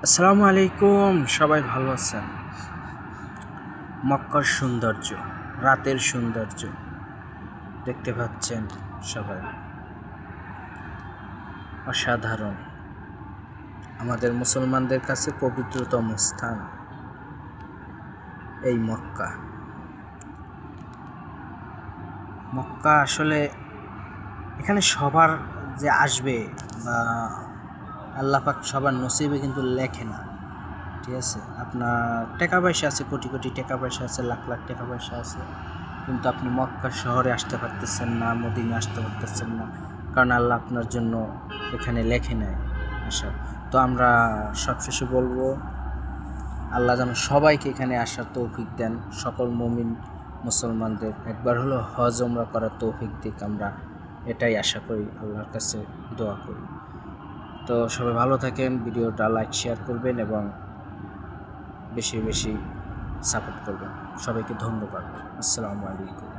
আসসালামু আলাইকুম, সবাই ভালো আছেন? মক্কার সৌন্দর্য, রাতের সৌন্দর্য দেখতে পাচ্ছেন সবাই, অসাধারণ। আমাদের মুসলমানদের কাছে পবিত্রতম স্থান এই মক্কা। মক্কা আসলে এখানে সবার যে আসবে বা আল্লাহ পাক সবার নসিবে কিন্তু লেখে না, ঠিক আছে? আপনার টাকা পয়সা আছে, কোটি কোটি টাকা পয়সা আছে, লাখ লাখ টাকা পয়সা আছে, কিন্তু আপনি মক্কা শহরে আসতে পারতেছেন না, মদিনা আসতে পারতেছেন না, কারণ আল্লাহ আপনার জন্য এখানে লেখে নেয় আসা। তো আমরা সবশেষে বলবো, আল্লাহ যেন সবাইকে এখানে আসার তৌফিক দেন, সকল মুমিন মুসলমানদের একবার হলো হজ ওমরা করার তৌফিক দিক। আমরা এটাই আশা করি, আল্লাহর কাছে দোয়া করি। তো সবাই ভালো থাকেন, ভিডিওটা লাইক শেয়ার করবেন এবং বেশি বেশি সাপোর্ট করবেন। সবাইকে ধন্যবাদ। আসসালামু আলাইকুম।